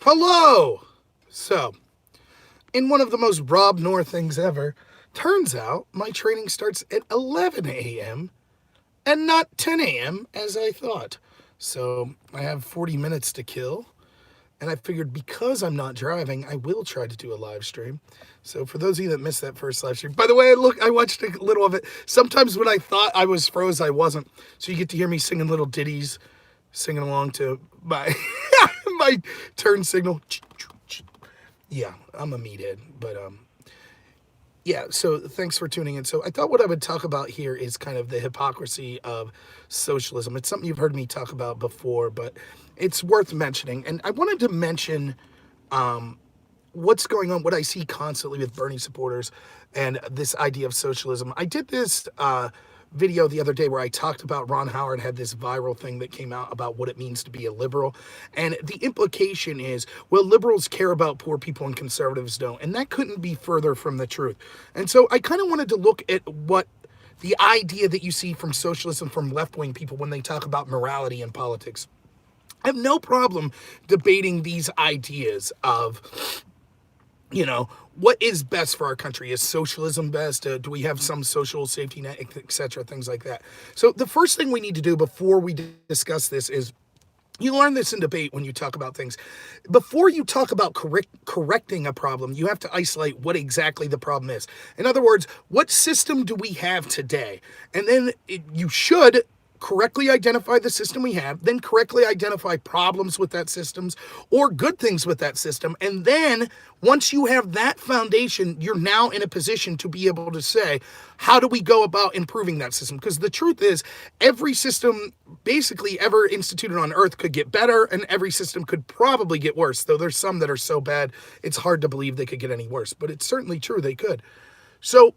Hello! So, in one of the most Rob Noor things ever, turns out my training starts at 11 a.m. and not 10 a.m. as I thought. So, I have 40 minutes to kill, and I figured because I'm not driving, I will try to do a live stream. So, for those of you that missed that first live stream, by the way, I watched a little of it. Sometimes when I thought I was froze, I wasn't. So, you get to hear me singing little ditties, singing along to my, my turn signal. Yeah, I'm a meathead, but yeah, so thanks for tuning in. So I thought what I would talk about here is kind of the hypocrisy of socialism. It's something you've heard me talk about before, but it's worth mentioning. And I wanted to mention what's going on, what I see constantly with Bernie supporters and this idea of socialism. I did this video the other day where I talked about Ron Howard had this viral thing that came out about what it means to be a liberal. And the implication is, well, liberals care about poor people and conservatives don't. And that couldn't be further from the truth. And so I kind of wanted to look at what the idea that you see from socialists and from left-wing people when they talk about morality in politics. I have no problem debating these ideas of, what is best for our country? Is socialism best? Do we have some social safety net, etc., things like that? So the first thing we need to do before we discuss this is, you learn this in debate when you talk about things. Before you talk about correcting a problem, you have to isolate what exactly the problem is. In other words, what system do we have today? And then you should correctly identify the system we have, then correctly identify problems with that systems or good things with that system. And then once you have that foundation, you're now in a position to be able to say, how do we go about improving that system? Because the truth is, every system basically ever instituted on earth could get better, and every system could probably get worse, though there's some that are so bad, it's hard to believe they could get any worse. But it's certainly true they could. So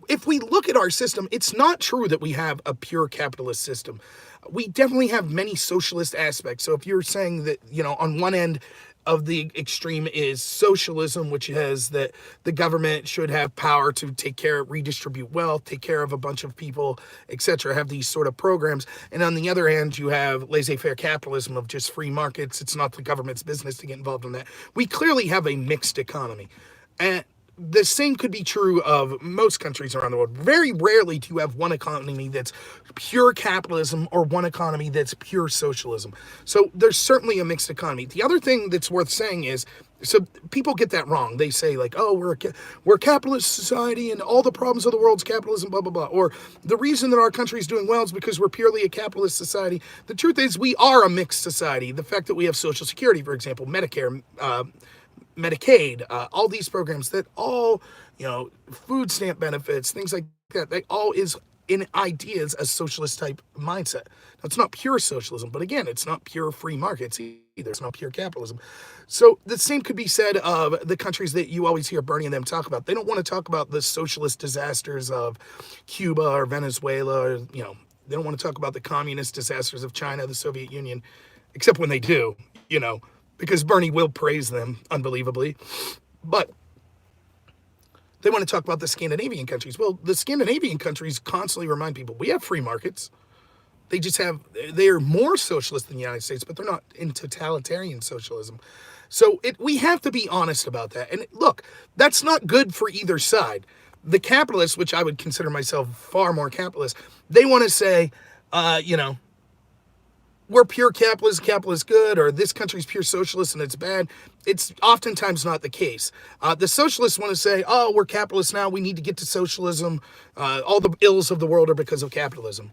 if we look at our system, it's not true that we have a pure capitalist system. We definitely have many socialist aspects. So if you're saying that, on one end of the extreme is socialism, which has that the government should have power to take care, redistribute wealth, take care of a bunch of people, etc., have these sort of programs. And on the other hand, you have laissez-faire capitalism of just free markets. It's not the government's business to get involved in that. We clearly have a mixed economy. And the same could be true of most countries around the world. Very rarely do you have one economy that's pure capitalism or one economy that's pure socialism. So there's certainly a mixed economy. The other thing that's worth saying is, so people get that wrong. They say like, oh, we're a capitalist society and all the problems of the world's capitalism, blah, blah, blah. Or the reason that our country's doing well is because we're purely a capitalist society. The truth is we are a mixed society. The fact that we have Social Security, for example, Medicare, Medicaid, all these programs that all, food stamp benefits, things like that, they all is in ideas a socialist type mindset. Now, it's not pure socialism, but again, it's not pure free markets either. It's not pure capitalism. So the same could be said of the countries that you always hear Bernie and them talk about. They don't want to talk about the socialist disasters of Cuba or Venezuela, or, they don't want to talk about the communist disasters of China, the Soviet Union, except when they do, because Bernie will praise them unbelievably. But they want to talk about the Scandinavian countries. Well, the Scandinavian countries constantly remind people, we have free markets. They are more socialist than the United States, but they're not in totalitarian socialism. So we have to be honest about that. And look, that's not good for either side. The capitalists, which I would consider myself far more capitalist, they want to say, we're pure capitalist good, or this country's pure socialist and it's bad. It's oftentimes not the case. The socialists want to say, oh, we're capitalists now, we need to get to socialism. All the ills of the world are because of capitalism.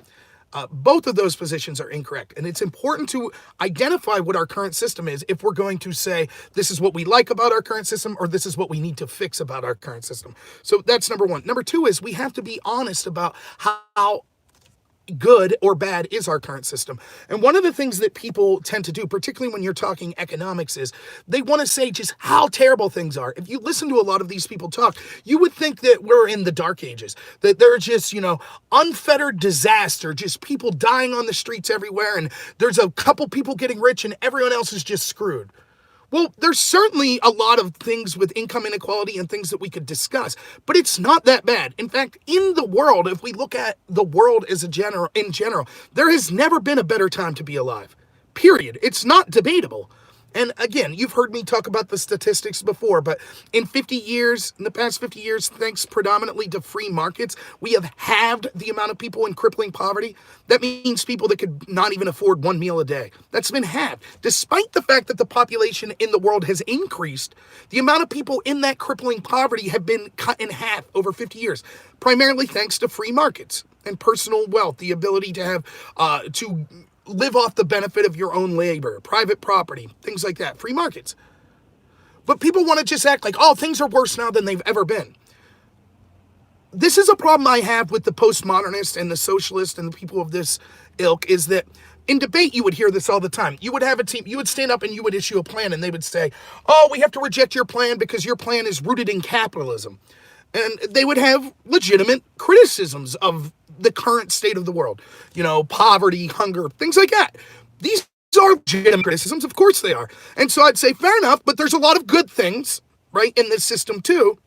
Both of those positions are incorrect. And it's important to identify what our current system is if we're going to say this is what we like about our current system or this is what we need to fix about our current system. So that's number one. Number two is we have to be honest about how good or bad is our current system. And one of the things that people tend to do, particularly when you're talking economics, is they want to say just how terrible things are. If you listen to a lot of these people talk, you would think that we're in the dark ages, that they're just, unfettered disaster, just people dying on the streets everywhere, and there's a couple people getting rich and everyone else is just screwed. Well, there's certainly a lot of things with income inequality and things that we could discuss, but it's not that bad. In fact, in the world, if we look at the world in general, there has never been a better time to be alive. Period. It's not debatable. And again, you've heard me talk about the statistics before, but in the past 50 years, thanks predominantly to free markets, we have halved the amount of people in crippling poverty. That means people that could not even afford one meal a day. That's been halved. Despite the fact that the population in the world has increased, the amount of people in that crippling poverty have been cut in half over 50 years, primarily thanks to free markets and personal wealth, the ability to have, to live off the benefit of your own labor, private property, things like that, free markets. But people want to just act like, oh, things are worse now than they've ever been. This is a problem I have with the postmodernists and the socialists and the people of this ilk, is that in debate, you would hear this all the time. You would have a team, you would stand up and you would issue a plan and they would say, oh, we have to reject your plan because your plan is rooted in capitalism. And they would have legitimate criticisms of the current state of the world. Poverty, hunger, things like that. These are legitimate criticisms, of course they are. And so I'd say, fair enough, but there's a lot of good things, right, in this system too.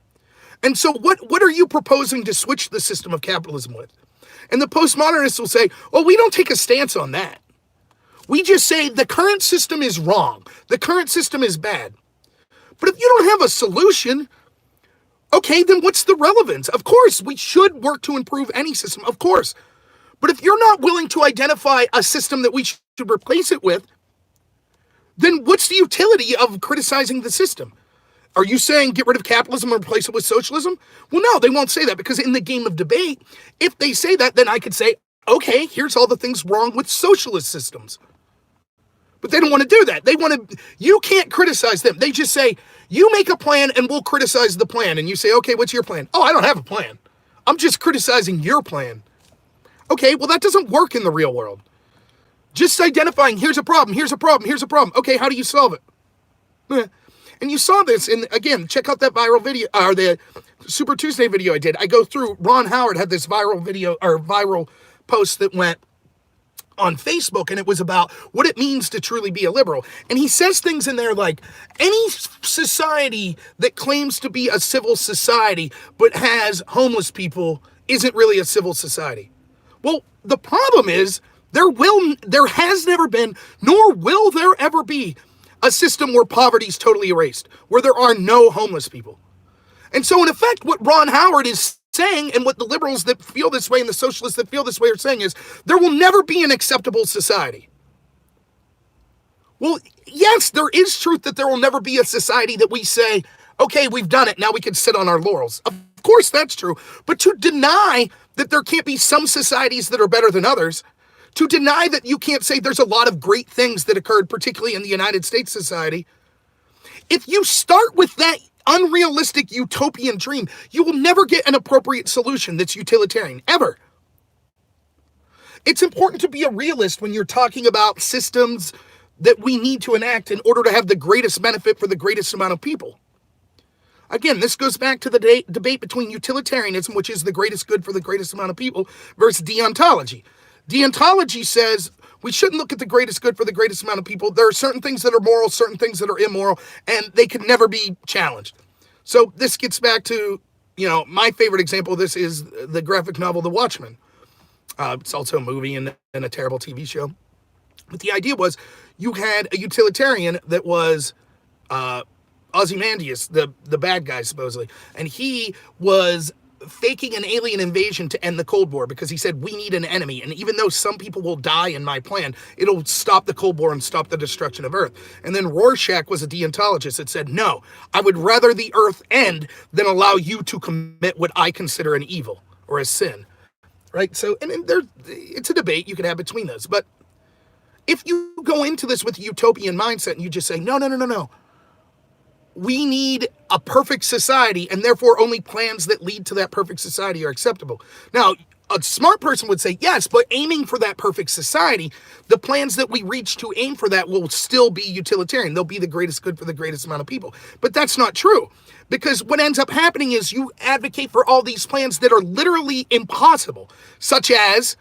And so what are you proposing to switch the system of capitalism with? And the postmodernists will say, well, we don't take a stance on that. We just say the current system is wrong. The current system is bad. But if you don't have a solution, okay, then what's the relevance? Of course, we should work to improve any system, of course. But if you're not willing to identify a system that we should replace it with, then what's the utility of criticizing the system? Are you saying get rid of capitalism and replace it with socialism? Well, no, they won't say that, because in the game of debate, if they say that, then I could say, okay, here's all the things wrong with socialist systems. But they don't want to do that. You can't criticize them. They just say, you make a plan and we'll criticize the plan. And you say, okay, what's your plan? Oh, I don't have a plan. I'm just criticizing your plan. Okay, well, that doesn't work in the real world. Just identifying, here's a problem, here's a problem, here's a problem. Okay, how do you solve it? And you saw this again, check out that viral video, or the Super Tuesday video I did. I go through, Ron Howard had this viral video, or viral post that went on Facebook, and it was about what it means to truly be a liberal. And he says things in there like, any society that claims to be a civil society but has homeless people isn't really a civil society. Well, the problem is there has never been, nor will there ever be, a system where poverty is totally erased, where there are no homeless people. And so in effect, what Ron Howard is saying, and what the liberals that feel this way and the socialists that feel this way are saying, is there will never be an acceptable society. Well, yes, there is truth that there will never be a society that we say, okay, we've done it, now we can sit on our laurels. Of course that's true, but to deny that there can't be some societies that are better than others, to deny that you can't say there's a lot of great things that occurred, particularly in the United States society, if you start with that unrealistic utopian dream, you will never get an appropriate solution that's utilitarian, ever. It's important to be a realist when you're talking about systems that we need to enact in order to have the greatest benefit for the greatest amount of people. Again, this goes back to the debate between utilitarianism, which is the greatest good for the greatest amount of people, versus deontology. Deontology says we shouldn't look at the greatest good for the greatest amount of people. There are certain things that are moral, certain things that are immoral, and they can never be challenged. So this gets back to, my favorite example of this is the graphic novel, The Watchmen. It's also a movie and a terrible TV show. But the idea was you had a utilitarian that was Ozymandias, the bad guy, supposedly. And he was faking an alien invasion to end the Cold War because he said, we need an enemy. And even though some people will die in my plan, it'll stop the Cold War and stop the destruction of Earth. And then Rorschach was a deontologist that said, no, I would rather the Earth end than allow you to commit what I consider an evil or a sin. Right? So, and it's a debate you could have between those. But if you go into this with a utopian mindset and you just say, no. We need a perfect society, and therefore only plans that lead to that perfect society are acceptable. Now, a smart person would say, yes, but aiming for that perfect society, the plans that we reach to aim for that will still be utilitarian. They'll be the greatest good for the greatest amount of people. But that's not true, because what ends up happening is you advocate for all these plans that are literally impossible, such as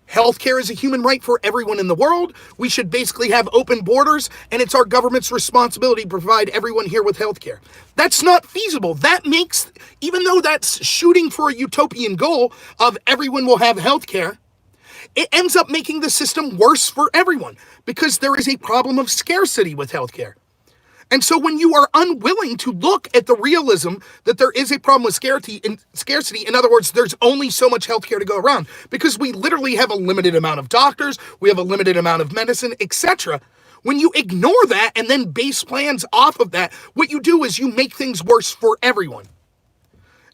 healthcare is a human right for everyone in the world. We should basically have open borders, and it's our government's responsibility to provide everyone here with healthcare. That's not feasible. That makes, even though that's shooting for a utopian goal of everyone will have healthcare, it ends up making the system worse for everyone because there is a problem of scarcity with healthcare. And so when you are unwilling to look at the realism that there is a problem with scarcity, in other words, there's only so much healthcare to go around because we literally have a limited amount of doctors, we have a limited amount of medicine, etc. When you ignore that and then base plans off of that, what you do is you make things worse for everyone.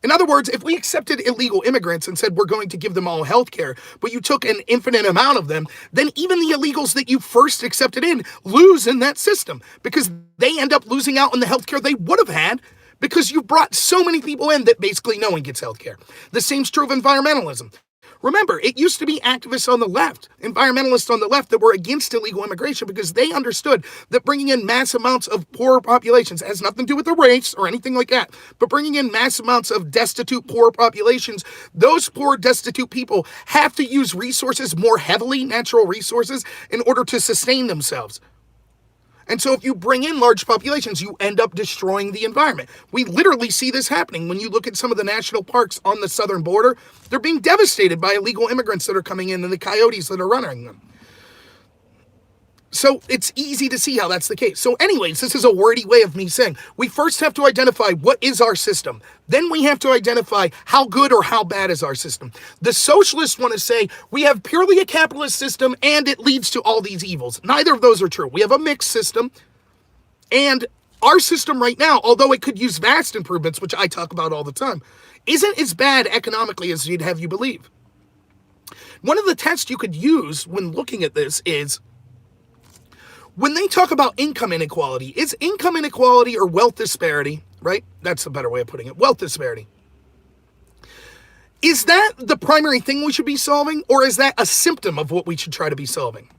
In other words, if we accepted illegal immigrants and said we're going to give them all health care, but you took an infinite amount of them, then even the illegals that you first accepted in lose in that system because they end up losing out on the health care they would have had because you brought so many people in that basically no one gets health care. The same's true of environmentalism. Remember, it used to be activists on the left, environmentalists on the left that were against illegal immigration because they understood that bringing in mass amounts of poor populations has nothing to do with the race or anything like that, but bringing in mass amounts of destitute, poor populations, those poor, destitute people have to use resources more heavily, natural resources, in order to sustain themselves. And so if you bring in large populations, you end up destroying the environment. We literally see this happening when you look at some of the national parks on the southern border. They're being devastated by illegal immigrants that are coming in and the coyotes that are running them. So it's easy to see how that's the case. So anyways, this is a wordy way of me saying we first have to identify what is our system. Then we have to identify how good or how bad is our system. The socialists want to say we have purely a capitalist system and it leads to all these evils. Neither of those are true. We have a mixed system, and our system right now, although it could use vast improvements, which I talk about all the time, isn't as bad economically as you'd have you believe. One of the tests you could use when looking at this is when they talk about income inequality, is income inequality or wealth disparity, right? That's a better way of putting it. Wealth disparity. Is that the primary thing we should be solving, or is that a symptom of what we should try to be solving?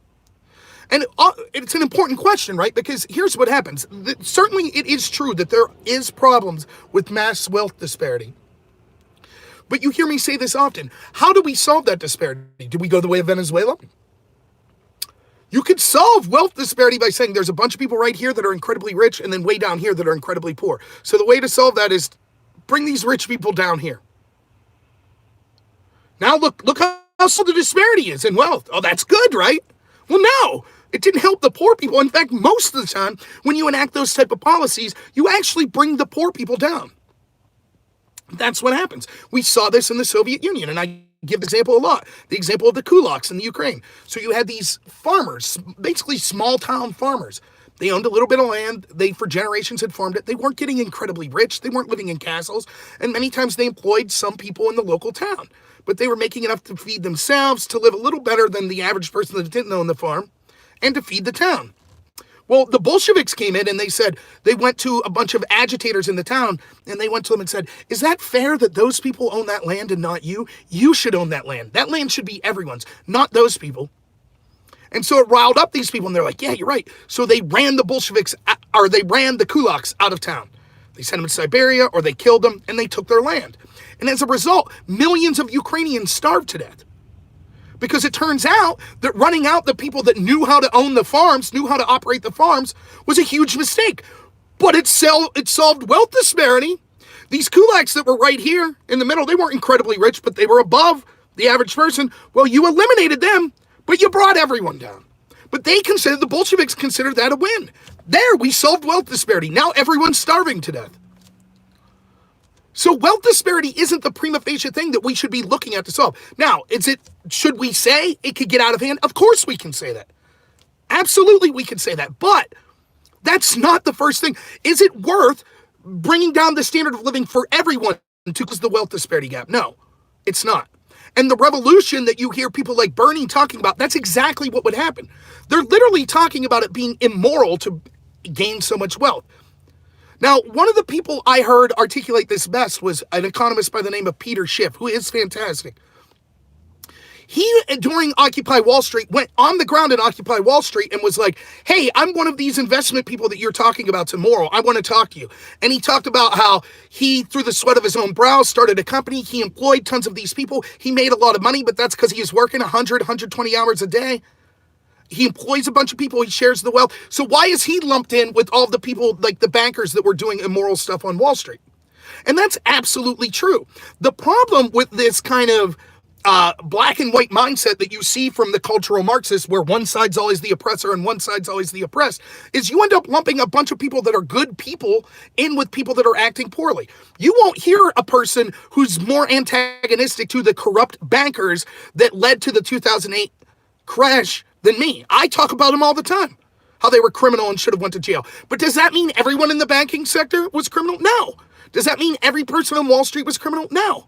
And it's an important question, right? Because here's what happens. Certainly it is true that there is problems with mass wealth disparity. But you hear me say this often. How do we solve that disparity? Do we go the way of Venezuela? You could solve wealth disparity by saying there's a bunch of people right here that are incredibly rich and then way down here that are incredibly poor. So the way to solve that is bring these rich people down here. Now look how small the disparity is in wealth. Oh, that's good, right? Well, no, it didn't help the poor people. In fact, most of the time when you enact those type of policies, you actually bring the poor people down. That's what happens. We saw this in the Soviet Union, and I give the example a lot. The example of the kulaks in the Ukraine. So you had these farmers, basically small town farmers. They owned a little bit of land. They, for generations, had farmed it. They weren't getting incredibly rich. They weren't living in castles. And many times they employed some people in the local town. But they were making enough to feed themselves, to live a little better than the average person that didn't own the farm, and to feed the town. Well, the Bolsheviks came in and they said, they went to a bunch of agitators in the town and they went to them and said, is that fair that those people own that land and not you? You should own that land. That land should be everyone's, not those people. And so it riled up these people and they're like, yeah, you're right. So they ran the Bolsheviks, or they ran the kulaks out of town. They sent them to Siberia or they killed them and they took their land. And as a result, millions of Ukrainians starved to death. Because it turns out that running out the people that knew how to own the farms, knew how to operate the farms, was a huge mistake. But it solved wealth disparity. These kulaks that were right here in the middle, they weren't incredibly rich, but they were above the average person. Well, you eliminated them, but you brought everyone down. But the Bolsheviks considered that a win. There, we solved wealth disparity. Now everyone's starving to death. So wealth disparity isn't the prima facie thing that we should be looking at to solve. Now, should we say it could get out of hand? Of course we can say that. Absolutely we can say that. But that's not the first thing. Is it worth bringing down the standard of living for everyone to close the wealth disparity gap? No, it's not. And the revolution that you hear people like Bernie talking about, that's exactly what would happen. They're literally talking about it being immoral to gain so much wealth. Now, one of the people I heard articulate this best was an economist by the name of Peter Schiff, who is fantastic. He, during Occupy Wall Street, went on the ground at Occupy Wall Street and was like, hey, I'm one of these investment people that you're talking about tomorrow. I want to talk to you. And he talked about how he, through the sweat of his own brow, started a company. He employed tons of these people. He made a lot of money, but that's because he was working 100, 120 hours a day. He employs a bunch of people. He shares the wealth. So why is he lumped in with all the people, like the bankers that were doing immoral stuff on Wall Street? And that's absolutely true. The problem with this kind of black and white mindset that you see from the cultural Marxists, where one side's always the oppressor and one side's always the oppressed, is you end up lumping a bunch of people that are good people in with people that are acting poorly. You won't hear a person who's more antagonistic to the corrupt bankers that led to the 2008 crash than me. I talk about them all the time, how they were criminal and should have went to jail. But does that mean everyone in the banking sector was criminal? No. Does that mean every person on Wall Street was criminal? No.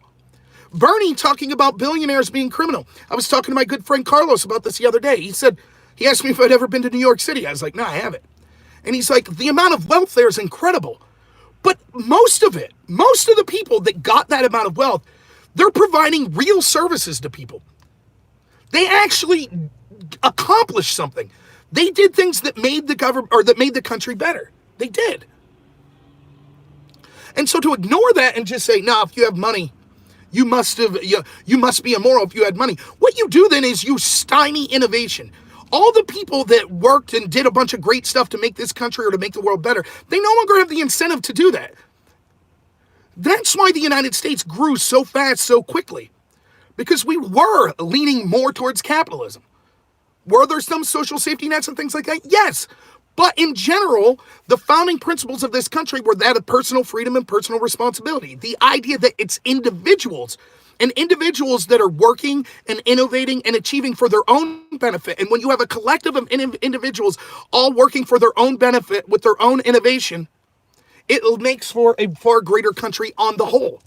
Bernie talking about billionaires being criminal. I was talking to my good friend Carlos about this the other day. He asked me if I'd ever been to New York City. I was like, no, I haven't. And he's like, the amount of wealth there is incredible. But most of the people that got that amount of wealth, they're providing real services to people. They actually accomplished something. They did things that made the government, or that made the country better. They did. And so to ignore that and just say, no, if you have money, you must be immoral if you had money. What you do then is you stymie innovation. All the people that worked and did a bunch of great stuff to make this country or to make the world better, they no longer have the incentive to do that. That's why the United States grew so fast, so quickly. Because we were leaning more towards capitalism. Were there some social safety nets and things like that? Yes. But in general, the founding principles of this country were that of personal freedom and personal responsibility. The idea that it's individuals, and individuals that are working and innovating and achieving for their own benefit. And when you have a collective of individuals all working for their own benefit with their own innovation, it makes for a far greater country on the whole.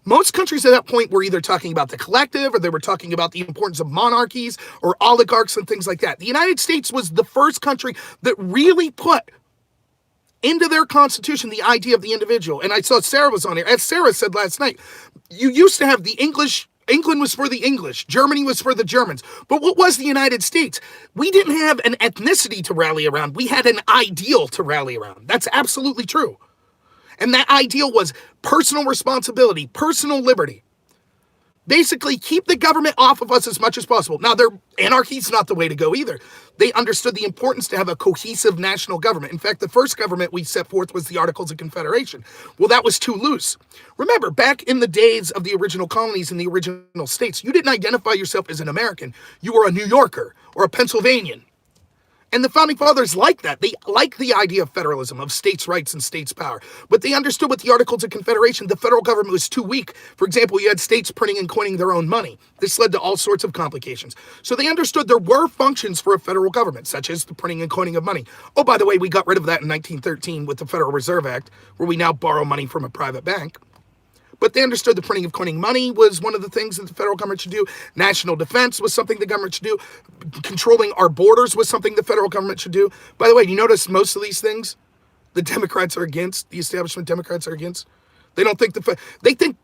Most countries at that point were either talking about the collective, or they were talking about the importance of monarchies or oligarchs and things like that. The United States was the first country that really put into their constitution the idea of the individual. And I saw Sarah was on here. As Sarah said last night, you used to have the English. England was for the English. Germany was for the Germans. But what was the United States? We didn't have an ethnicity to rally around. We had an ideal to rally around. That's absolutely true. And that ideal was personal responsibility, personal liberty. Basically, keep the government off of us as much as possible. Now, anarchy's not the way to go either. They understood the importance to have a cohesive national government. In fact, the first government we set forth was the Articles of Confederation. Well, that was too loose. Remember, back in the days of the original colonies and the original states, you didn't identify yourself as an American. You were a New Yorker or a Pennsylvanian. And the Founding Fathers liked that. They liked the idea of federalism, of states' rights and states' power. But they understood with the Articles of Confederation, the federal government was too weak. For example, you had states printing and coining their own money. This led to all sorts of complications. So they understood there were functions for a federal government, such as the printing and coining of money. Oh, by the way, we got rid of that in 1913 with the Federal Reserve Act, where we now borrow money from a private bank. But they understood the printing of coining money was one of the things that the federal government should do. National defense was something the government should do. Controlling our borders was something the federal government should do. By the way, you notice most of these things the Democrats are against, the establishment Democrats are against. They don't think they think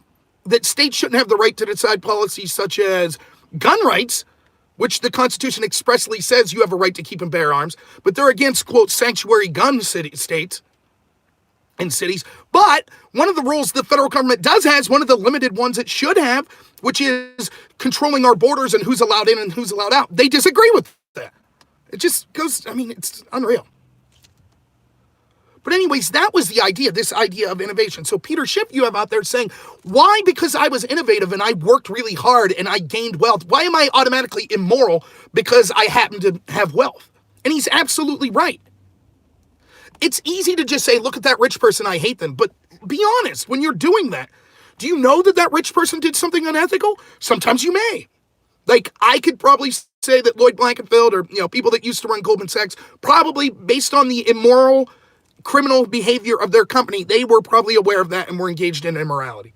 that states shouldn't have the right to decide policies such as gun rights, which the Constitution expressly says you have a right to keep and bear arms. But they're against, quote, sanctuary gun states. In cities. But one of the rules the federal government does have is one of the limited ones it should have, which is controlling our borders and who's allowed in and who's allowed out. They disagree with that. It just goes, it's unreal. But anyways, that was the idea, this idea of innovation. So Peter Schiff, you have out there saying, why, because I was innovative and I worked really hard and I gained wealth, why am I automatically immoral because I happen to have wealth? And he's absolutely right. It's easy to just say, look at that rich person, I hate them. But be honest, when you're doing that, do you know that that rich person did something unethical? Sometimes you may. Like, I could probably say that Lloyd Blankfein or, people that used to run Goldman Sachs, probably based on the immoral, criminal behavior of their company, they were probably aware of that and were engaged in immorality.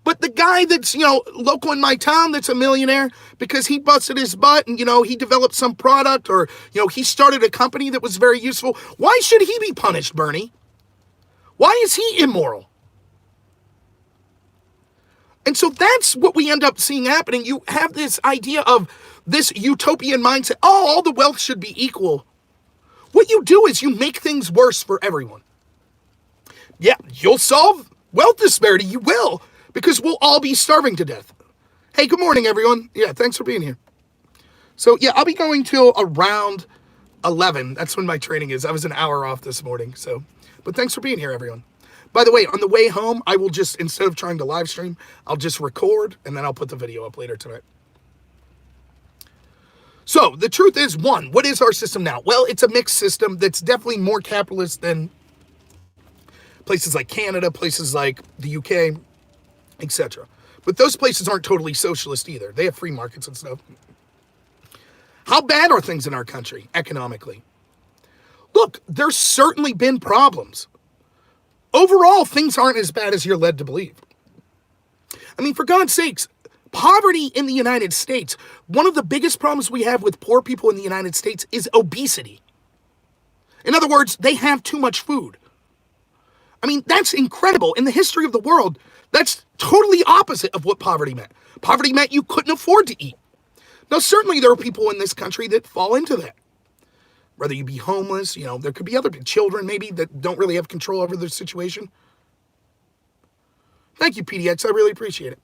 But the guy that's, local in my town that's a millionaire because he busted his butt and, he developed some product or, he started a company that was very useful. Why should he be punished, Bernie? Why is he immoral? And so that's what we end up seeing happening. You have this idea of this utopian mindset. Oh, all the wealth should be equal. What you do is you make things worse for everyone. Yeah, you'll solve wealth disparity. You will. Because we'll all be starving to death. Hey, good morning, everyone. Yeah, thanks for being here. So, yeah, I'll be going till around 11. That's when my training is. I was an hour off this morning. But thanks for being here, everyone. By the way, on the way home, I will just, instead of trying to live stream, I'll just record, and then I'll put the video up later tonight. So the truth is, one, what is our system now? Well, it's a mixed system that's definitely more capitalist than places like Canada, places like the UK, etc. But those places aren't totally socialist either. They have free markets and stuff. How bad are things in our country economically? Look, there's certainly been problems. Overall, things aren't as bad as you're led to believe. I mean, for God's sakes, poverty in the United States, one of the biggest problems we have with poor people in the United States is obesity. In other words, they have too much food. I mean, that's incredible. In the history of the world, that's totally opposite of what poverty meant. Poverty meant you couldn't afford to eat. Now, certainly there are people in this country that fall into that. Whether you be homeless, there could be other children maybe that don't really have control over their situation. Thank you, PDX. I really appreciate it.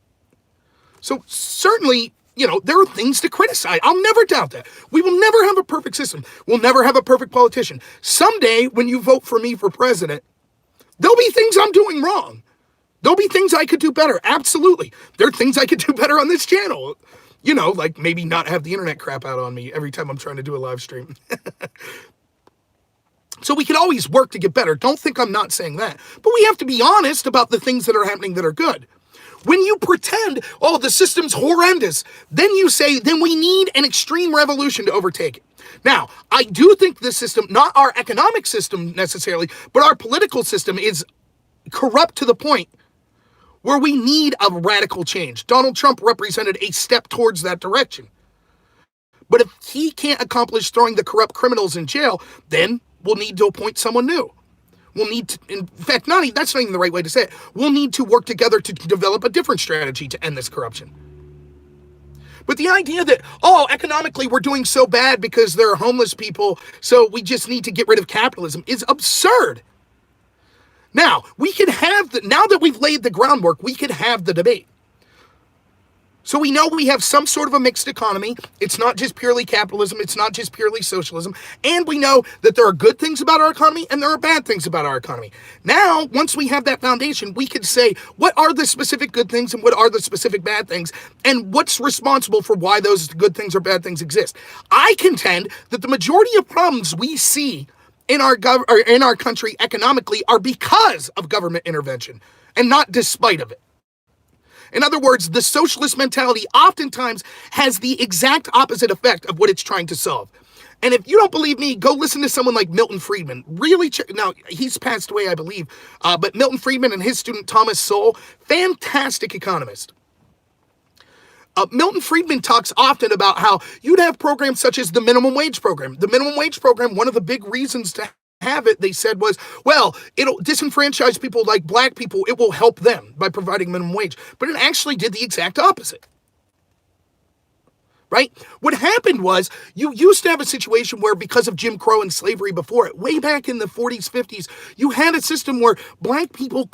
So certainly, there are things to criticize. I'll never doubt that. We will never have a perfect system. We'll never have a perfect politician. Someday, when you vote for me for president, there'll be things I'm doing wrong. There'll be things I could do better. Absolutely. There are things I could do better on this channel. Like maybe not have the internet crap out on me every time I'm trying to do a live stream. So we can always work to get better. Don't think I'm not saying that. But we have to be honest about the things that are happening that are good. When you pretend, oh, the system's horrendous, then you say, then we need an extreme revolution to overtake it. Now, I do think the system, not our economic system necessarily, but our political system is corrupt to the point where we need a radical change. Donald Trump represented a step towards that direction. But if he can't accomplish throwing the corrupt criminals in jail, then we'll need to appoint someone new. We'll need to, in fact, that's not even the right way to say it. We'll need to work together to develop a different strategy to end this corruption. But the idea that, economically we're doing so bad because there are homeless people, so we just need to get rid of capitalism is absurd. Now, now that we've laid the groundwork, we could have the debate. So we know we have some sort of a mixed economy. It's not just purely capitalism. It's not just purely socialism. And we know that there are good things about our economy and there are bad things about our economy. Now, once we have that foundation, we could say, what are the specific good things and what are the specific bad things? And what's responsible for why those good things or bad things exist? I contend that the majority of problems we see in our country economically are because of government intervention and not despite of it. In other words, the socialist mentality oftentimes has the exact opposite effect of what it's trying to solve. And if you don't believe me, go listen to someone like Milton Friedman. Now, he's passed away, I believe, but Milton Friedman and his student Thomas Sowell, fantastic economist. Milton Friedman talks often about how you'd have programs such as the minimum wage program. The minimum wage program, one of the big reasons to have it, they said, was, well, it'll disenfranchise people like black people. It will help them by providing minimum wage. But it actually did the exact opposite. Right? What happened was you used to have a situation where because of Jim Crow and slavery before it, way back in the 40s, 50s, you had a system where black people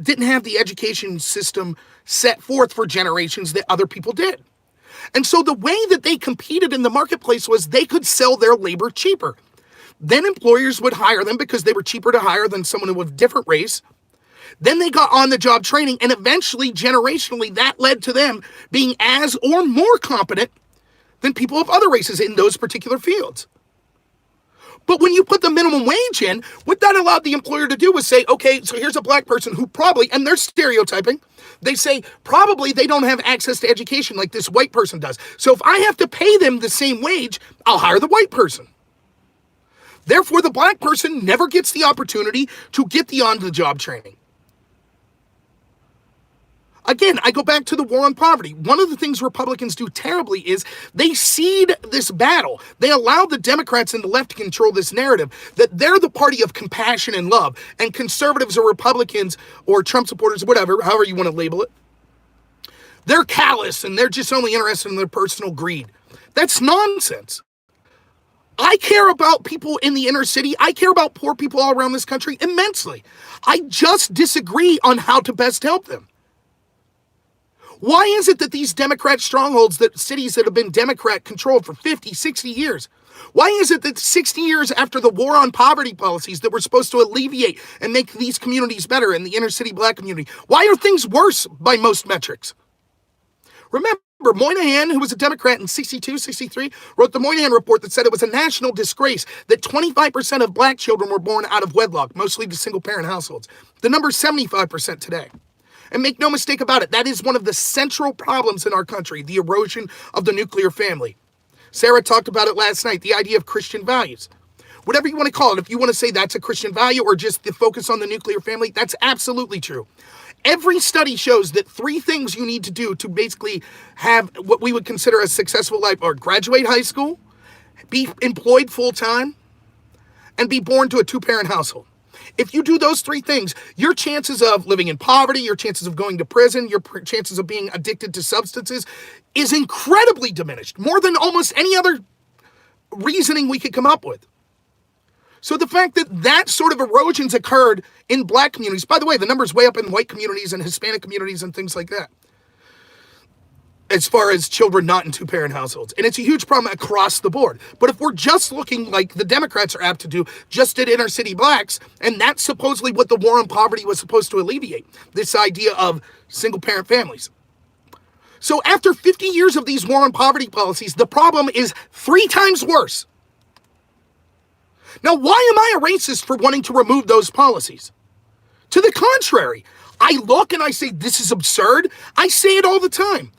didn't have the education system set forth for generations that other people did. And so the way that they competed in the marketplace was they could sell their labor cheaper. Then employers would hire them because they were cheaper to hire than someone with a different race. Then they got on-the-job training, and eventually, generationally, that led to them being as or more competent than people of other races in those particular fields. But when you put the minimum wage in, what that allowed the employer to do was say, okay, so here's a black person who probably, and they're stereotyping, they say probably they don't have access to education like this white person does. So if I have to pay them the same wage, I'll hire the white person. Therefore, the black person never gets the opportunity to get the on-the-job training. Again, I go back to the war on poverty. One of the things Republicans do terribly is they cede this battle. They allow the Democrats and the left to control this narrative that they're the party of compassion and love, and conservatives or Republicans or Trump supporters, whatever, however you want to label it, they're callous and they're just only interested in their personal greed. That's nonsense. I care about people in the inner city. I care about poor people all around this country immensely. I just disagree on how to best help them. Why is it that these Democrat strongholds, that cities that have been Democrat controlled for 50, 60 years, why is it that 60 years after the war on poverty policies that were supposed to alleviate and make these communities better in the inner city black community, why are things worse by most metrics? Remember, Moynihan, who was a Democrat in 62, 63, wrote the Moynihan Report that said it was a national disgrace that 25% of black children were born out of wedlock, mostly to single-parent households. The number's 75% today. And make no mistake about it, that is one of the central problems in our country, the erosion of the nuclear family. Sarah talked about it last night, the idea of Christian values. Whatever you want to call it, if you want to say that's a Christian value or just the focus on the nuclear family, that's absolutely true. Every study shows that 3 things you need to do to basically have what we would consider a successful life are graduate high school, be employed full-time, and be born to a 2-parent household. If you do those 3 things, your chances of living in poverty, your chances of going to prison, your chances of being addicted to substances is incredibly diminished, more than almost any other reasoning we could come up with. So the fact that that sort of erosion's occurred in black communities, by the way, the number's way up in white communities and Hispanic communities and things like that, as far as children not in 2-parent households. And it's a huge problem across the board. But if we're just looking like the Democrats are apt to do, just at inner city blacks, and that's supposedly what the war on poverty was supposed to alleviate, this idea of single-parent families. So after 50 years of these war on poverty policies, the problem is 3 times worse. Now, why am I a racist for wanting to remove those policies? To the contrary, I look and I say, this is absurd. I say it all the time.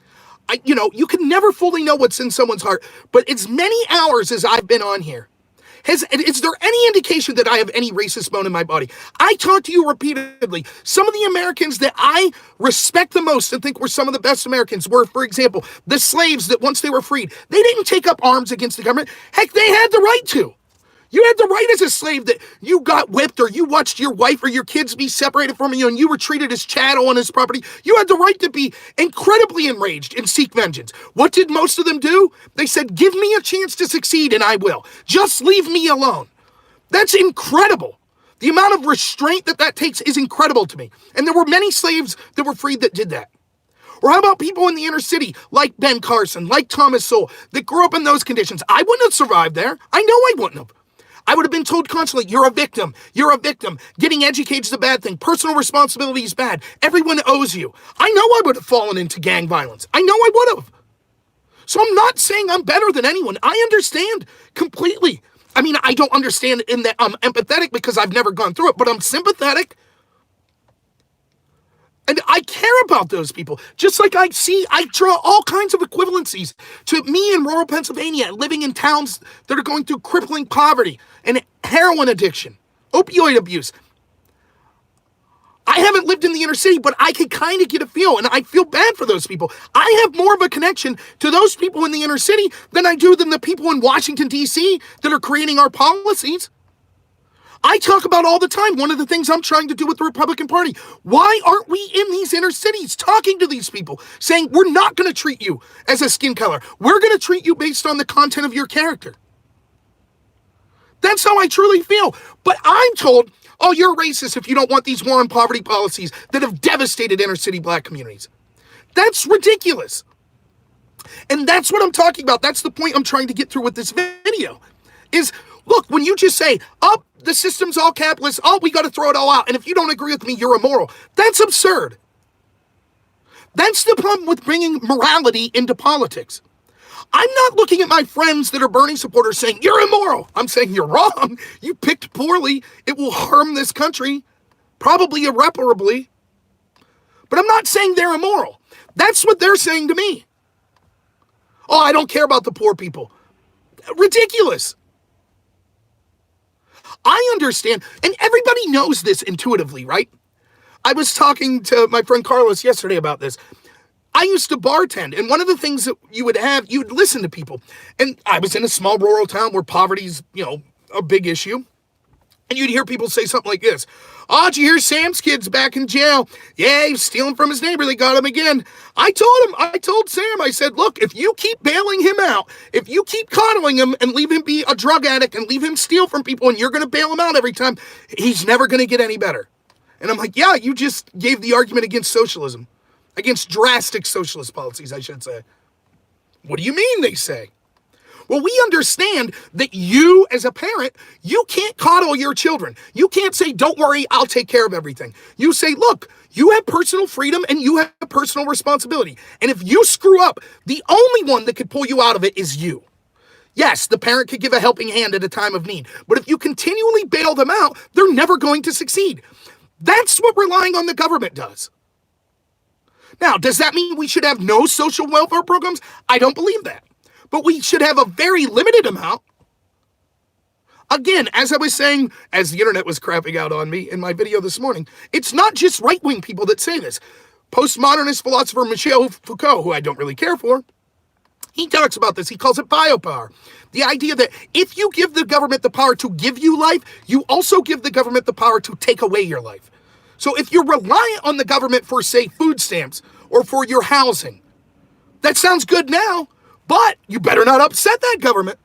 You can never fully know what's in someone's heart, but as many hours as I've been on here, is there any indication that I have any racist bone in my body? I talk to you repeatedly. Some of the Americans that I respect the most and think were some of the best Americans were, for example, the slaves that once they were freed, they didn't take up arms against the government. Heck, they had the right to. You had the right as a slave that you got whipped or you watched your wife or your kids be separated from you and you were treated as chattel on his property. You had the right to be incredibly enraged and seek vengeance. What did most of them do? They said, give me a chance to succeed and I will. Just leave me alone. That's incredible. The amount of restraint that takes is incredible to me. And there were many slaves that were freed that did that. Or how about people in the inner city, like Ben Carson, like Thomas Sowell, that grew up in those conditions? I wouldn't have survived there. I know I wouldn't have. I would have been told constantly, you're a victim. You're a victim. Getting educated is a bad thing. Personal responsibility is bad. Everyone owes you. I know I would have fallen into gang violence. I know I would have. So I'm not saying I'm better than anyone. I understand completely. I mean, I don't understand in that I'm empathetic because I've never gone through it, but I'm sympathetic. And I care about those people. Just like I draw all kinds of equivalencies to me in rural Pennsylvania, living in towns that are going through crippling poverty and heroin addiction, opioid abuse. I haven't lived in the inner city, but I can kind of get a feel, and I feel bad for those people. I have more of a connection to those people in the inner city than I do than the people in Washington, D.C. that are creating our policies. I talk about all the time, one of the things I'm trying to do with the Republican Party. Why aren't we in these inner cities talking to these people, saying we're not going to treat you as a skin color. We're going to treat you based on the content of your character. That's how I truly feel. But I'm told, oh, you're racist if you don't want these war on poverty policies that have devastated inner city black communities. That's ridiculous. And that's what I'm talking about. That's the point I'm trying to get through with this video. Is, look, when you just say, oh, the system's all capitalist, oh, we got to throw it all out, and if you don't agree with me, you're immoral. That's absurd. That's the problem with bringing morality into politics. I'm not looking at my friends that are Bernie supporters saying, you're immoral. I'm saying you're wrong. You picked poorly. It will harm this country, probably irreparably. But I'm not saying they're immoral. That's what they're saying to me. Oh, I don't care about the poor people. Ridiculous. I understand, and everybody knows this intuitively, right? I was talking to my friend Carlos yesterday about this. I used to bartend, and one of the things that you would have, you'd listen to people. And I was in a small rural town where poverty's, a big issue. And you'd hear people say something like this. Oh, did you hear Sam's kid's back in jail? Yeah, he was stealing from his neighbor. They got him again. I told Sam, I said, look, if you keep bailing him out, if you keep coddling him and leave him be a drug addict and leave him steal from people and you're going to bail him out every time, he's never going to get any better. And I'm like, yeah, you just gave the argument against socialism, against drastic socialist policies, I should say. What do you mean, they say? Well, we understand that you, as a parent, you can't coddle your children. You can't say, don't worry, I'll take care of everything. You say, look, you have personal freedom and you have personal responsibility. And if you screw up, the only one that could pull you out of it is you. Yes, the parent could give a helping hand at a time of need, but if you continually bail them out, they're never going to succeed. That's what relying on the government does. Now, does that mean we should have no social welfare programs? I don't believe that. But we should have a very limited amount. Again, as I was saying, as the internet was crapping out on me in my video this morning, it's not just right-wing people that say this. Postmodernist philosopher Michel Foucault, who I don't really care for, he talks about this. He calls it biopower. The idea that if you give the government the power to give you life, you also give the government the power to take away your life. So if you're reliant on the government for, say, food stamps or for your housing, that sounds good now, but you better not upset that government.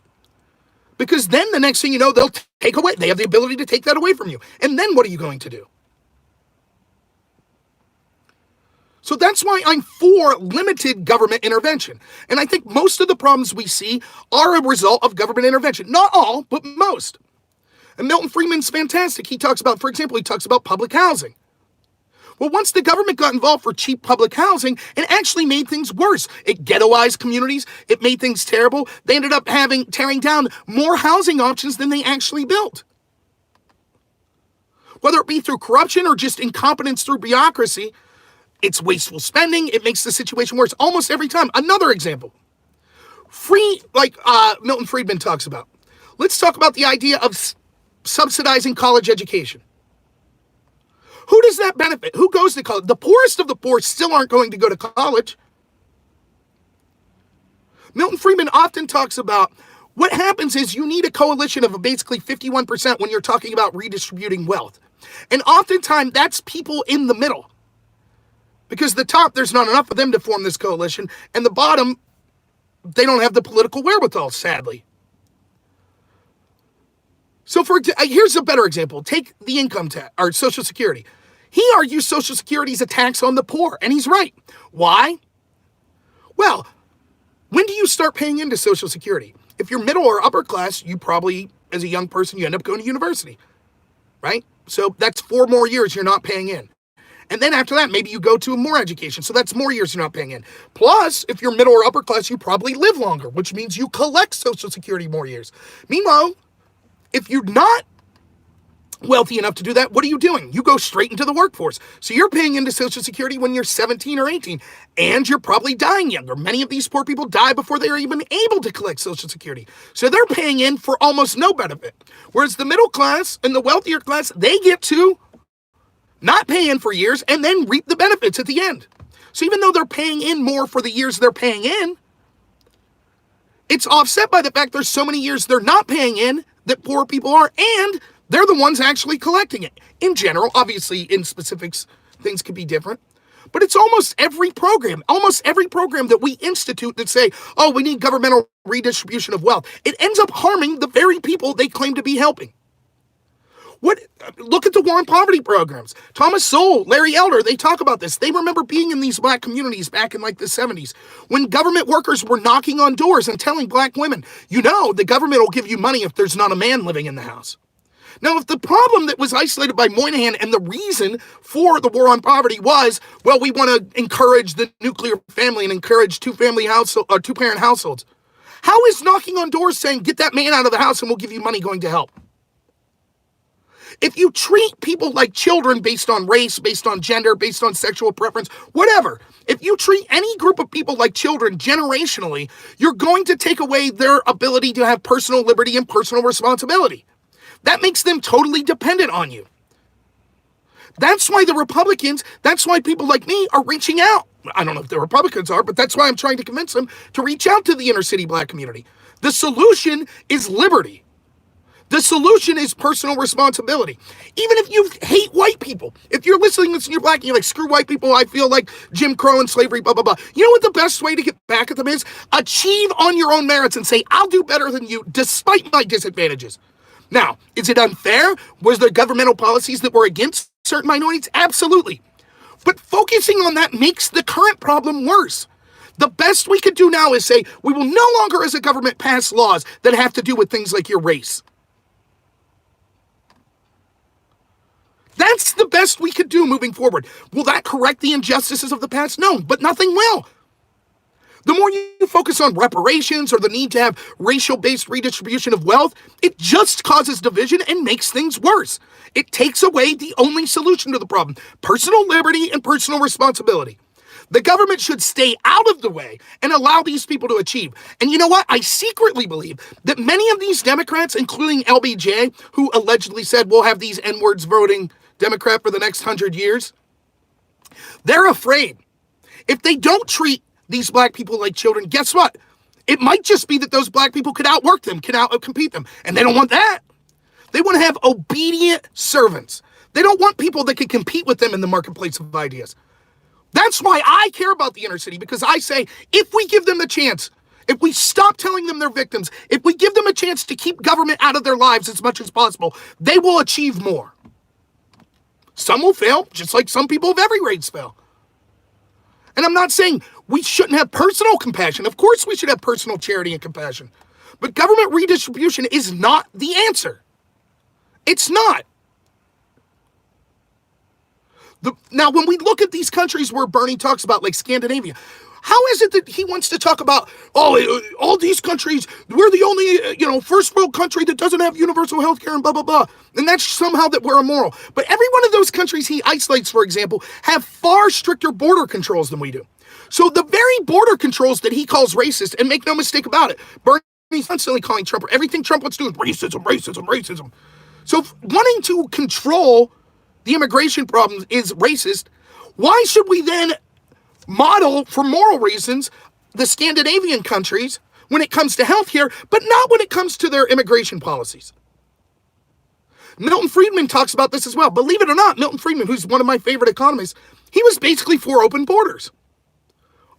Because then the next thing you know, they'll take away, they have the ability to take that away from you. And then what are you going to do? So that's why I'm for limited government intervention. And I think most of the problems we see are a result of government intervention. Not all, but most. And Milton Friedman's fantastic. He talks about, for example, public housing. Well, once the government got involved for cheap public housing, it actually made things worse. It ghettoized communities. It made things terrible. They ended up tearing down more housing options than they actually built. Whether it be through corruption or just incompetence through bureaucracy, it's wasteful spending. It makes the situation worse almost every time. Another example. Milton Friedman talks about. Let's talk about the idea of subsidizing college education. Who does that benefit? Who goes to college? The poorest of the poor still aren't going to go to college. Milton Friedman often talks about what happens is you need a coalition of basically 51% when you're talking about redistributing wealth. And oftentimes that's people in the middle. Because the top, there's not enough of them to form this coalition. And the bottom, they don't have the political wherewithal, sadly. So here's a better example. Take the income tax, or Social Security. He argues Social Security is a tax on the poor, and he's right. Why? Well, when do you start paying into Social Security? If you're middle or upper class, you probably, as a young person, you end up going to university, right? So that's 4 more years you're not paying in. And then after that, maybe you go to more education. So that's more years you're not paying in. Plus, if you're middle or upper class, you probably live longer, which means you collect Social Security more years. Meanwhile, if you're not wealthy enough to do that, what are you doing? You go straight into the workforce. So you're paying into Social Security when you're 17 or 18, and you're probably dying younger. Many of these poor people die before they are even able to collect Social Security. So they're paying in for almost no benefit. Whereas the middle class and the wealthier class, they get to not pay in for years and then reap the benefits at the end. So even though they're paying in more for the years they're paying in, it's offset by the fact there's so many years they're not paying in that poor people are, and they're the ones actually collecting it. In general, obviously in specifics, things could be different, but it's almost every program that we institute that say, oh, we need governmental redistribution of wealth, it ends up harming the very people they claim to be helping. Look at the war on poverty programs. Thomas Sowell, Larry Elder, they talk about this. They remember being in these black communities back in like the 70s when government workers were knocking on doors and telling black women, you know, the government will give you money if there's not a man living in the house. Now, if the problem that was isolated by Moynihan and the reason for the war on poverty was, well, we want to encourage the nuclear family and encourage two-parent households. How is knocking on doors saying, get that man out of the house and we'll give you money going to help? If you treat people like children based on race, based on gender, based on sexual preference, whatever, if you treat any group of people like children generationally, you're going to take away their ability to have personal liberty and personal responsibility. That makes them totally dependent on you. That's why the Republicans, that's why people like me are reaching out. I don't know if the Republicans are, but that's why I'm trying to convince them to reach out to the inner city black community. The solution is liberty. The solution is personal responsibility. Even if you hate white people, if you're listening to this and you're black and you're like, screw white people, I feel like Jim Crow and slavery, blah, blah, blah. You know what the best way to get back at them is? Achieve on your own merits and say, I'll do better than you despite my disadvantages. Now, is it unfair? Was there governmental policies that were against certain minorities? Absolutely. But focusing on that makes the current problem worse. The best we could do now is say, we will no longer as a government pass laws that have to do with things like your race. That's the best we could do moving forward. Will that correct the injustices of the past? No, but nothing will. The more you focus on reparations or the need to have racial-based redistribution of wealth, it just causes division and makes things worse. It takes away the only solution to the problem: personal liberty and personal responsibility. The government should stay out of the way and allow these people to achieve. And you know what? I secretly believe that many of these Democrats, including LBJ, who allegedly said we'll have these N-words voting Democrat for the next 100 years, they're afraid. If they don't treat these black people like children, guess what? It might just be that those black people could outwork them, can outcompete them. And they don't want that. They want to have obedient servants. They don't want people that can compete with them in the marketplace of ideas. That's why I care about the inner city, because I say, if we give them the chance, if we stop telling them they're victims, if we give them a chance to keep government out of their lives as much as possible, they will achieve more. Some will fail, just like some people of every race fail. And I'm not saying we shouldn't have personal compassion. Of course we should have personal charity and compassion. But government redistribution is not the answer. It's not. Now, when we look at these countries where Bernie talks about, like Scandinavia, how is it that he wants to talk about, all these countries, we're the only, first world country that doesn't have universal health care and blah, blah, blah. And that's somehow that we're immoral. But every one of those countries he isolates, for example, have far stricter border controls than we do. So the very border controls that he calls racist, and make no mistake about it, Bernie's constantly calling Trump, everything Trump wants to do is racism, racism, racism. So wanting to control the immigration problem is racist. Why should we then model, for moral reasons, the Scandinavian countries when it comes to healthcare, but not when it comes to their immigration policies? Milton Friedman talks about this as well. Believe it or not, Milton Friedman, who's one of my favorite economists, he was basically for open borders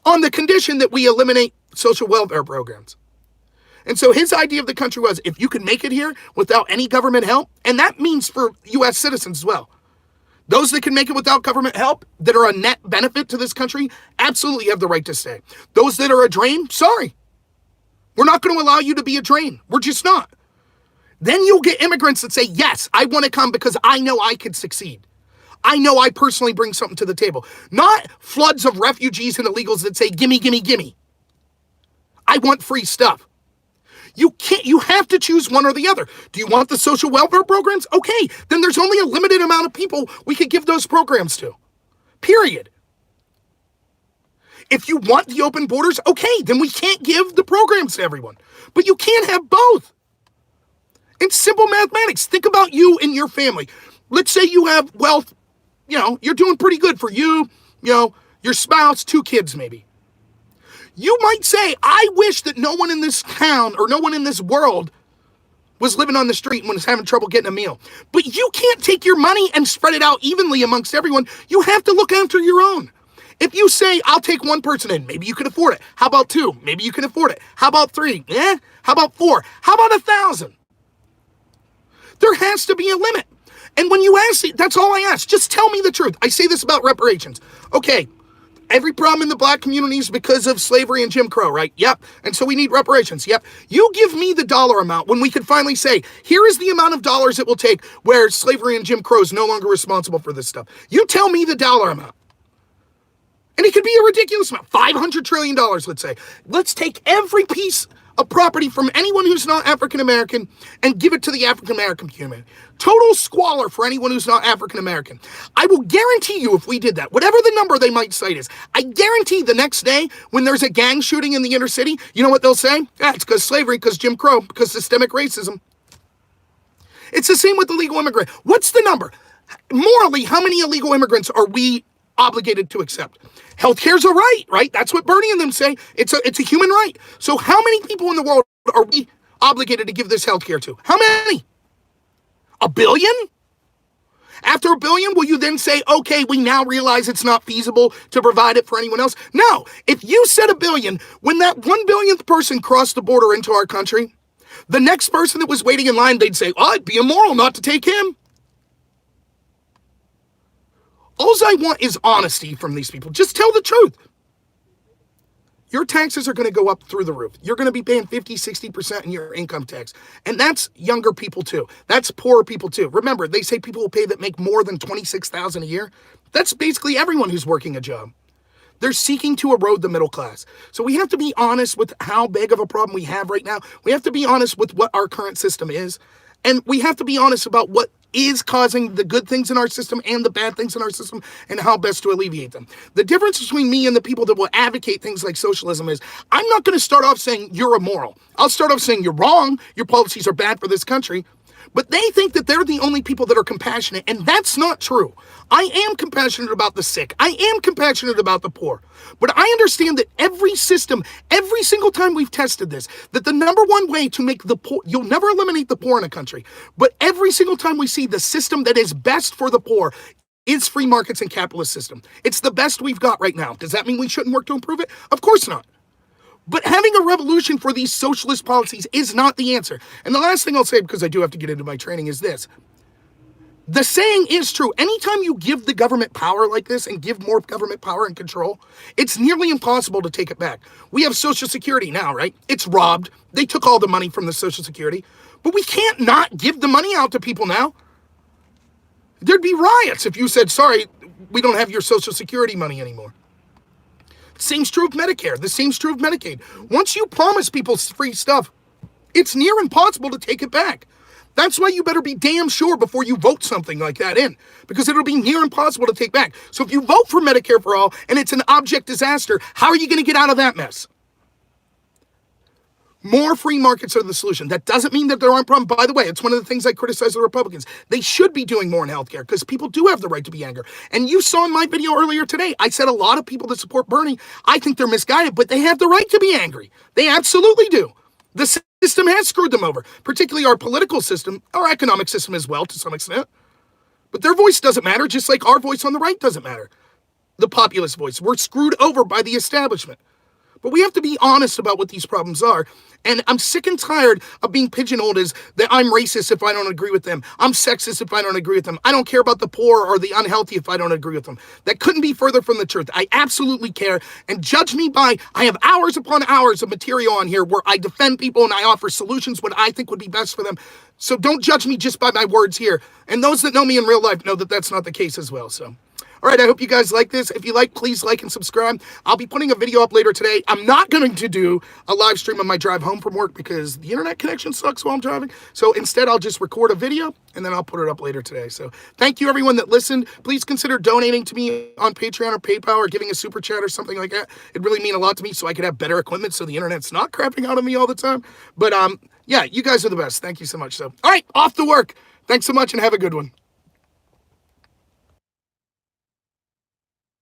on the condition that we eliminate social welfare programs. And so his idea of the country was, if you can make it here without any government help, and that means for U.S. citizens as well, those that can make it without government help, that are a net benefit to this country, absolutely have the right to stay. Those that are a drain, sorry. We're not going to allow you to be a drain. We're just not. Then you'll get immigrants that say, yes, I want to come because I know I could succeed. I know I personally bring something to the table. Not floods of refugees and illegals that say, gimme, gimme, gimme. I want free stuff. You have to choose one or the other. Do you want the social welfare programs? Okay, then there's only a limited amount of people we could give those programs to. Period. If you want the open borders, okay, then we can't give the programs to everyone. But you can't have both. It's simple mathematics. Think about you and your family. Let's say you have wealth, you're doing pretty good for you, your spouse, 2 kids maybe. You might say, I wish that no one in this town or no one in this world was living on the street and was having trouble getting a meal. But you can't take your money and spread it out evenly amongst everyone. You have to look after your own. If you say, I'll take 1 person in, maybe you can afford it. How about 2? Maybe you can afford it. How about 3? How about 4? How about 1,000? There has to be a limit. And when you ask, that's all I ask. Just tell me the truth. I say this about reparations. Okay. Every problem in the black community is because of slavery and Jim Crow, right? Yep. And so we need reparations. Yep. You give me the dollar amount when we could finally say, here is the amount of dollars it will take where slavery and Jim Crow is no longer responsible for this stuff. You tell me the dollar amount. And it could be a ridiculous amount. $500 trillion, let's say. Let's take every piece of property from anyone who's not African-American and give it to the African-American community. Total squalor for anyone who's not African-American. I will guarantee you if we did that, whatever the number they might cite is, I guarantee the next day when there's a gang shooting in the inner city, you know what they'll say? It's because slavery, because Jim Crow, because systemic racism. It's the same with illegal immigrant. What's the number? Morally, how many illegal immigrants are we obligated to accept? Healthcare's a right? That's what Bernie and them say. It's a human right. So how many people in the world are we obligated to give this healthcare to? How many? 1 billion? After 1 billion, will you then say, okay, we now realize it's not feasible to provide it for anyone else? No. If you said 1 billion, when that 1 billionth person crossed the border into our country, the next person that was waiting in line, they'd say, it'd be immoral not to take him. All I want is honesty from these people. Just tell the truth. your taxes are going to go up through the roof. You're going to be paying 50, 60% in your income tax. And that's younger people too. That's poorer people too. Remember, they say people will pay that make more than $26,000 a year. That's basically everyone who's working a job. They're seeking to erode the middle class. So we have to be honest with how big of a problem we have right now. We have to be honest with what our current system is. And we have to be honest about what is causing the good things in our system and the bad things in our system and how best to alleviate them. The difference between me and the people that will advocate things like socialism is I'm not going to start off saying you're immoral. I'll start off saying you're wrong. Your policies are bad for this country. But they think that they're the only people that are compassionate, and that's not true. I am compassionate about the sick. I am compassionate about the poor. But I understand that every system, every single time we've tested this, that the number one way to make the poor, you'll never eliminate the poor in a country, but every single time we see the system that is best for the poor is free markets and capitalist system. It's the best we've got right now. Does that mean we shouldn't work to improve it? Of course not. But having a revolution for these socialist policies is not the answer. And the last thing I'll say, because I do have to get into my training, is this. The saying is true. Anytime you give the government power like this and give more government power and control, it's nearly impossible to take it back. We have Social Security now, right? It's robbed. They took all the money from the Social Security. But we can't not give the money out to people now. There'd be riots if you said, sorry, we don't have your Social Security money anymore. The same's true of Medicare. The same's true of Medicaid. Once you promise people free stuff, it's near impossible to take it back. That's why you better be damn sure before you vote something like that in, because it'll be near impossible to take back. So if you vote for Medicare for all and it's an abject disaster, how are you going to get out of that mess? More free markets are the solution. That doesn't mean that there aren't problems. By the way, it's one of the things I criticize the Republicans. They should be doing more in healthcare because people do have the right to be angry. And you saw in my video earlier today, I said a lot of people that support Bernie, I think they're misguided, but they have the right to be angry. They absolutely do. The system has screwed them over, particularly our political system, our economic system as well to some extent. But their voice doesn't matter, just like our voice on the right doesn't matter. The populist voice. We're screwed over by the establishment. But we have to be honest about what these problems are. And I'm sick and tired of being pigeonholed as that I'm racist if I don't agree with them. I'm sexist if I don't agree with them. I don't care about the poor or the unhealthy if I don't agree with them. That couldn't be further from the truth. I absolutely care. And judge me by, I have hours upon hours of material on here where I defend people and I offer solutions what I think would be best for them. So don't judge me just by my words here. And those that know me in real life know that that's not the case as well. So. All right, I hope you guys like this. If you like, please like and subscribe. I'll be putting a video up later today. I'm not going to do a live stream on my drive home from work because the internet connection sucks while I'm driving. So instead, I'll just record a video and then I'll put it up later today. So thank you, everyone that listened. Please consider donating to me on Patreon or PayPal or giving a super chat or something like that. It'd really mean a lot to me so I could have better equipment so the internet's not crapping out on me all the time. But yeah, you guys are the best. Thank you so much. So, all right, off to work. Thanks so much and have a good one.